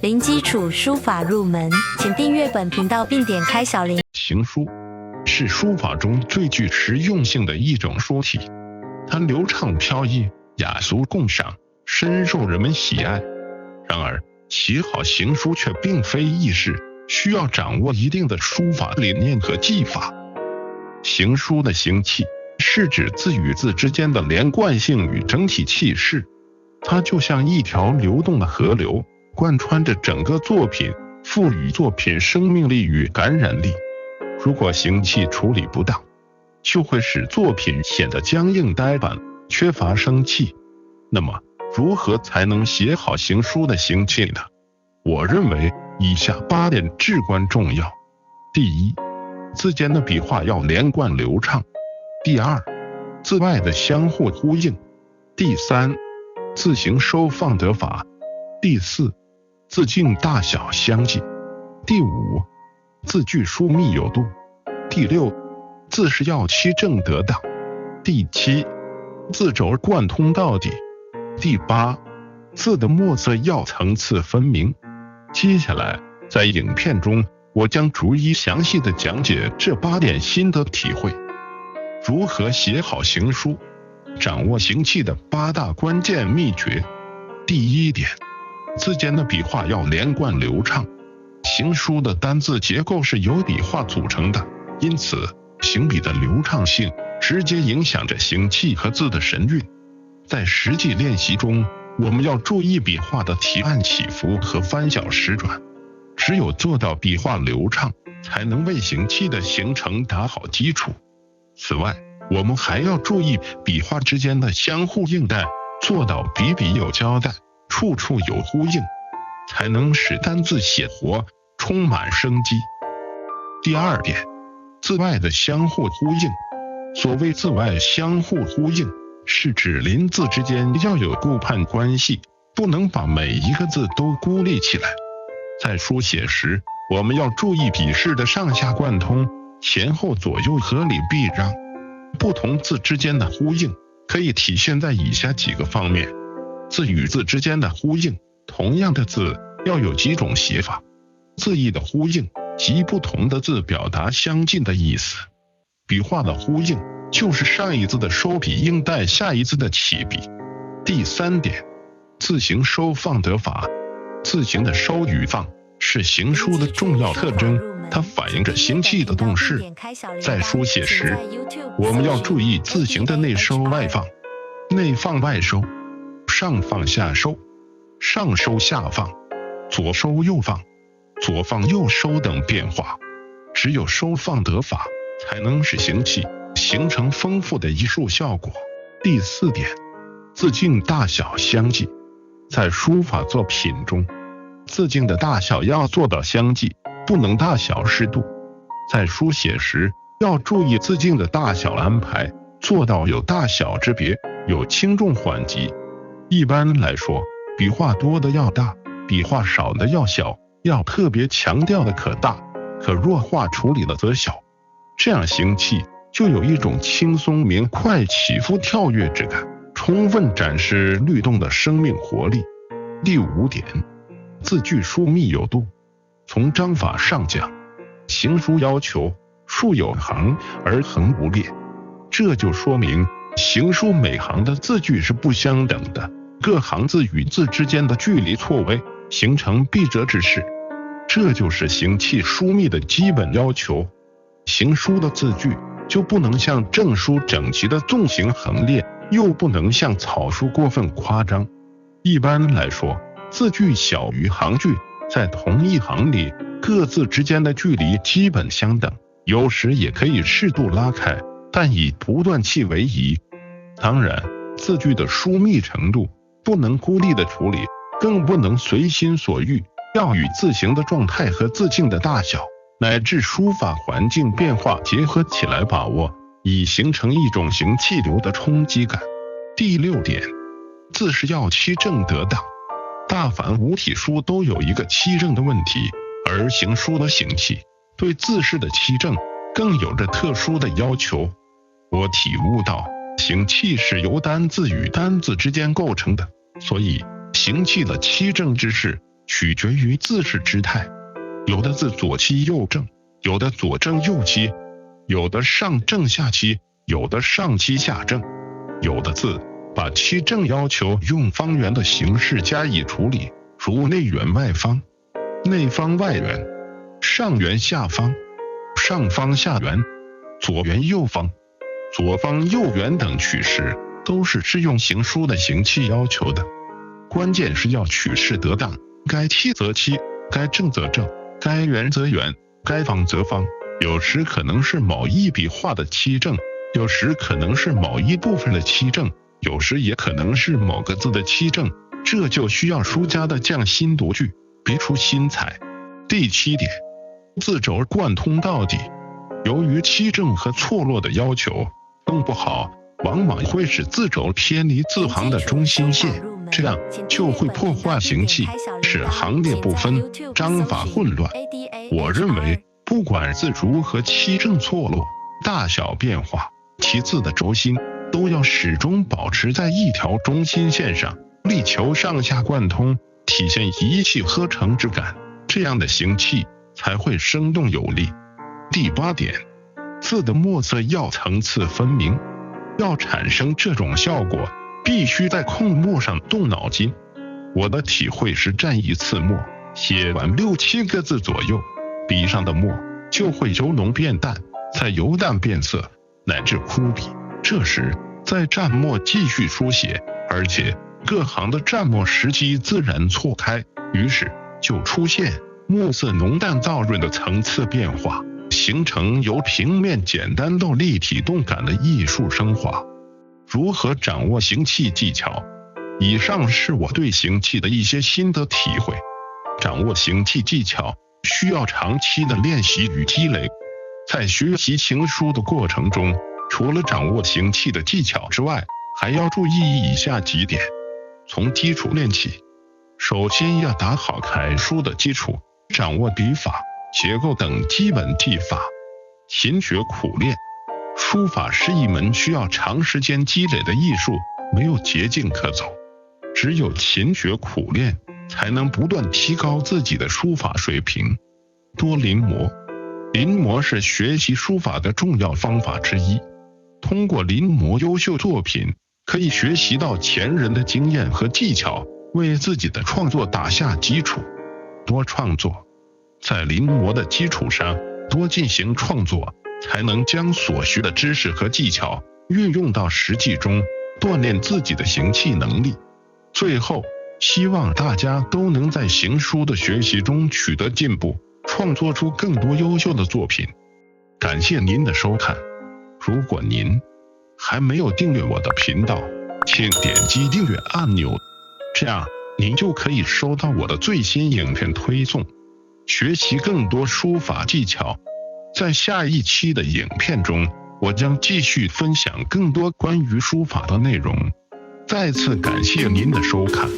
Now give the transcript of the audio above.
零基础书法入门，请订阅本频道并点开小铃。行书是书法中最具实用性的一种书体，它流畅飘逸，雅俗共赏，深受人们喜爱。然而，写好行书却并非易事，需要掌握一定的书法理念和技法。行书的行气是指字与字之间的连贯性与整体气势，它就像一条流动的河流，贯穿着整个作品，赋予作品生命力与感染力。如果行气处理不当，就会使作品显得僵硬呆板，缺乏生气。那么，如何才能写好行书的行气呢？我认为以下8点至关重要。第一，字间的笔画要连贯流畅。第二，字外的相互呼应。第三，字形收放得法。第四，字径大小相近。第五，字句疏密有度。第六，字势要齐正得当。第七，字轴贯通到底。第八，字的墨色要层次分明。接下来，在影片中，我将逐一详细的讲解这8点心得体会。如何写好行书？掌握行气的8大关键秘诀。第一点，字间的笔画要连贯流畅。行书的单字结构是由笔画组成的，因此行笔的流畅性直接影响着行气和字的神韵。在实际练习中，我们要注意笔画的提按起伏和翻小时转，只有做到笔画流畅，才能为行气的形成打好基础。此外，我们还要注意笔画之间的相互应带，做到笔笔有交代，处处有呼应，才能使单字写活，充满生机。第二点，字外的相互呼应。所谓字外相互呼应，是指邻字之间要有顾盼关系，不能把每一个字都孤立起来。在书写时，我们要注意笔势的上下贯通，前后左右合理避让。不同字之间的呼应可以体现在以下几个方面。字与字之间的呼应，同样的字要有几种写法。字义的呼应，即不同的字表达相近的意思。笔画的呼应，就是上一字的收笔应带下一字的起笔。第三点，字形收放得法。字形的收与放是行书的重要特征，它反映着行气的动势。在书写时，我们要注意字形的内收外放，内放外收，上放下收，上收下放，左收右放，左放右收等变化。只有收放得法，才能使行气形成丰富的艺术效果。第四点，字径大小相近。在书法作品中，字径的大小要做到相近，不能大小失度。在书写时，要注意字径的大小安排，做到有大小之别，有轻重缓急。一般来说，笔画多的要大，笔画少的要小，要特别强调的可大，可弱化处理的则小。这样行气就有一种轻松明快、起伏跳跃之感，充分展示律动的生命活力。第五点，字句疏密有度。从章法上讲，行书要求竖有行而横无列，这就说明行书每行的字句是不相等的，各行字与字之间的距离错位，形成闭折之势。这就是行气疏密的基本要求。行书的字句就不能像正书整齐的纵行横列，又不能像草书过分夸张。一般来说，字距小于行距，在同一行里，各字之间的距离基本相等，有时也可以适度拉开，但以不断气为宜。当然，字句的疏密程度不能孤立的处理，更不能随心所欲，要与字形的状态和字径的大小乃至书法环境变化结合起来把握，以形成一种行气流的冲击感。第六点，字势要齐正得当。大凡五体书都有一个齐正的问题，而行书的行气对字势的齐正更有着特殊的要求。我体悟到，行气是由单字与单字之间构成的，所以行气的七正之势取决于字势之态，有的字左七右正，有的左正右七，有的上正下七，有的上七下正，有的字把七正要求用方圆的形式加以处理，如内圆外方、内方外圆、上圆下方、上方下圆、左圆右方、左方右圆等取势，都是适用行书的行气要求的。关键是要取势得当，该七则七，该正则正，该圆则圆，该方则方。有时可能是某一笔画的七正，有时可能是某一部分的七正，有时也可能是某个字的七正，这就需要书家的匠心独具，别出心裁。第7点，字轴贯通到底。由于七正和错落的要求弄不好，往往会使字轴偏离字行的中心线，这样就会破坏行气，使行列不分，章法混乱。我认为不管字如何七正错落，大小变化，其字的轴心都要始终保持在一条中心线上，力求上下贯通，体现一气呵成之感，这样的行气才会生动有力。第8点，字的墨色要层次分明，要产生这种效果，必须在控墨上动脑筋。我的体会是蘸一次墨，写完6、7个字左右，笔上的墨就会由浓变淡，再由淡变色，乃至枯笔。这时再蘸墨继续书写，而且各行的蘸墨时机自然错开，于是就出现墨色浓淡燥润的层次变化，形成由平面简单到立体动感的艺术升华。如何掌握行气技巧？以上是我对行气的一些心得体会。掌握行气技巧需要长期的练习与积累。在学习行书的过程中，除了掌握行气的技巧之外，还要注意以下几点。从基础练起，首先要打好楷书的基础，掌握笔法、结构等基本技法，勤学苦练。书法是一门需要长时间积累的艺术，没有捷径可走，只有勤学苦练，才能不断提高自己的书法水平。多临摹，临摹是学习书法的重要方法之一。通过临摹优秀作品，可以学习到前人的经验和技巧，为自己的创作打下基础。多创作，在临摹的基础上多进行创作，才能将所学的知识和技巧运用到实际中，锻炼自己的行气能力。最后，希望大家都能在行书的学习中取得进步，创作出更多优秀的作品。感谢您的收看，如果您还没有订阅我的频道，请点击订阅按钮，这样您就可以收到我的最新影片推送，学习更多书法技巧。在下一期的影片中，我将继续分享更多关于书法的内容。再次感谢您的收看。